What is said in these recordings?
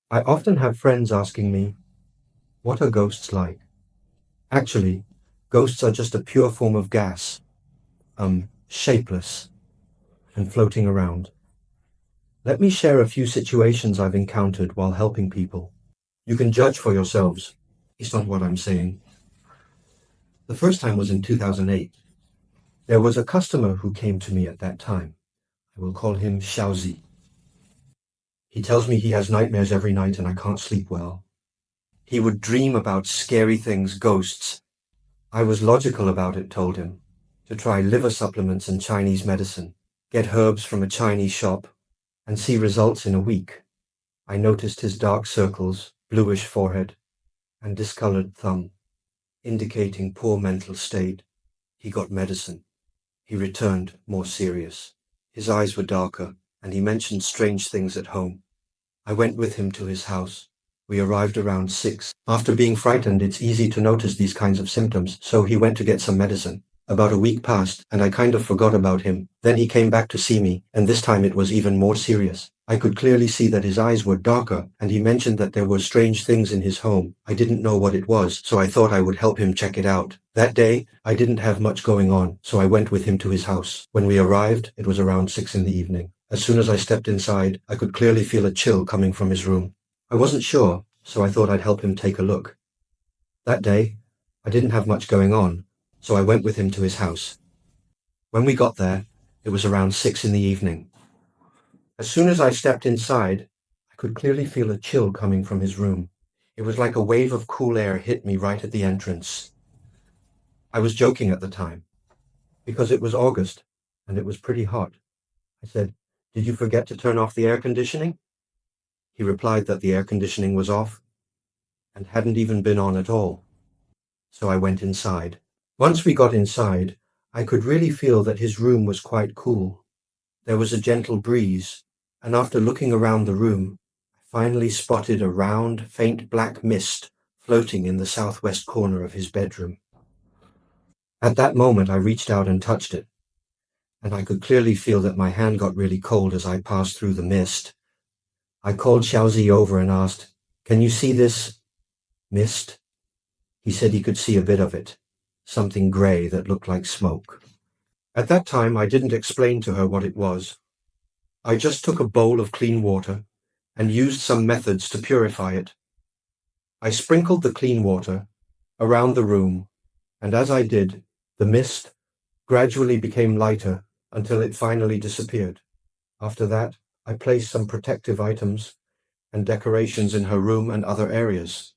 I often have friends asking me, what are ghosts like? Actually, ghosts are just a pure form of gas, shapeless and floating around. Let me share a few situations I've encountered while helping people. You can judge for yourselves. It's not what I'm saying. The first time was in 2008. There was a customer who came to me at that time. I will call him Xiaozi. He tells me he has nightmares every night and I can't sleep well. He would dream about scary things, ghosts. I was logical about it, told him. To try liver supplements and Chinese medicine, get herbs from a Chinese shop, and see results in a week. I noticed his dark circles, bluish forehead, and discolored thumb, indicating poor mental state. He got medicine. He returned more serious. His eyes were darker, and he mentioned strange things at home. I went with him to his house. We arrived around 6. After being frightened, it's easy to notice these kinds of symptoms, so he went to get some medicine. About a week passed, and I kind of forgot about him. Then he came back to see me, and this time it was even more serious. I could clearly see that his eyes were darker, and he mentioned that there were strange things in his home. I didn't know what it was, so I thought I would help him check it out. That day, I didn't have much going on, so I went with him to his house. When we arrived, it was around 6 in the evening. As soon as I stepped inside, I could clearly feel a chill coming from his room. I wasn't sure, so I thought I'd help him take a look. That day, I didn't have much going on, so I went with him to his house. When we got there, it was around 6 in the evening. As soon as I stepped inside, I could clearly feel a chill coming from his room. It was like a wave of cool air hit me right at the entrance. I was joking at the time, because it was August, and it was pretty hot. I said, "Did you forget to turn off the air conditioning?" He replied that the air conditioning was off, and hadn't even been on at all. So I went inside. Once we got inside, I could really feel that his room was quite cool. There was a gentle breeze, and after looking around the room, I finally spotted a round, faint black mist floating in the southwest corner of his bedroom. At that moment, I reached out and touched it, and I could clearly feel that my hand got really cold as I passed through the mist. I called Xiaozi over and asked, "Can you see this mist?" He said he could see a bit of it, something grey that looked like smoke. At that time, I didn't explain to her what it was. I just took a bowl of clean water and used some methods to purify it. I sprinkled the clean water around the room, and as I did, the mist gradually became lighter until it finally disappeared. After that, I placed some protective items and decorations in her room and other areas.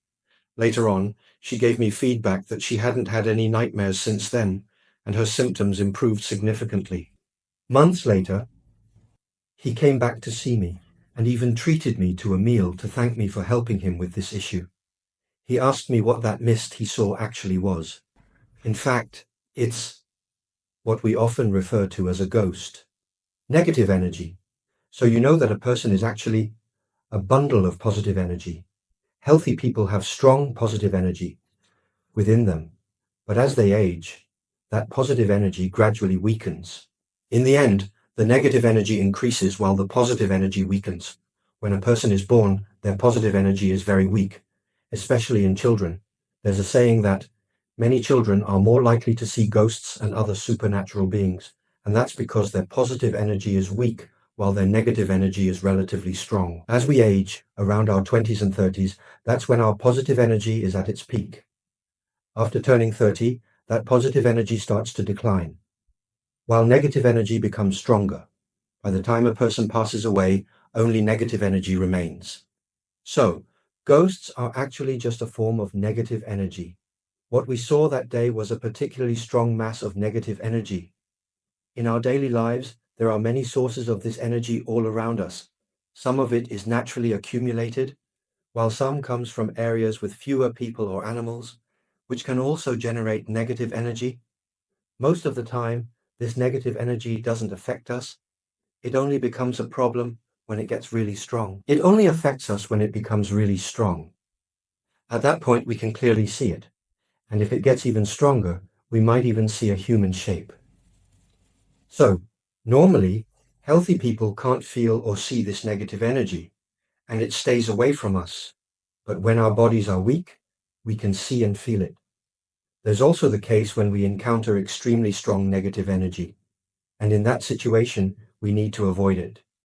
Later on, she gave me feedback that she hadn't had any nightmares since then, and her symptoms improved significantly. Months later, he came back to see me, and even treated me to a meal to thank me for helping him with this issue. He asked me what that mist he saw actually was. In fact, it's what we often refer to as a ghost. Negative energy. So you know that a person is actually a bundle of positive energy. Healthy people have strong positive energy within them, but as they age, that positive energy gradually weakens. In the end, the negative energy increases while the positive energy weakens. When a person is born, their positive energy is very weak, especially in children. There's a saying that many children are more likely to see ghosts and other supernatural beings, and that's because their positive energy is weak while their negative energy is relatively strong. As we age, around our 20s and 30s, that's when our positive energy is at its peak. After turning 30, that positive energy starts to decline, while negative energy becomes stronger. By the time a person passes away, only negative energy remains. So, ghosts are actually just a form of negative energy. What we saw that day was a particularly strong mass of negative energy. In our daily lives, there are many sources of this energy all around us. Some of it is naturally accumulated, while some comes from areas with fewer people or animals, which can also generate negative energy. Most of the time, this negative energy doesn't affect us. It only becomes a problem when it gets really strong. It only affects us when it becomes really strong. At that point, we can clearly see it. And if it gets even stronger, we might even see a human shape. So, normally, healthy people can't feel or see this negative energy, and it stays away from us. But when our bodies are weak, we can see and feel it. There's also the case when we encounter extremely strong negative energy, and in that situation, we need to avoid it.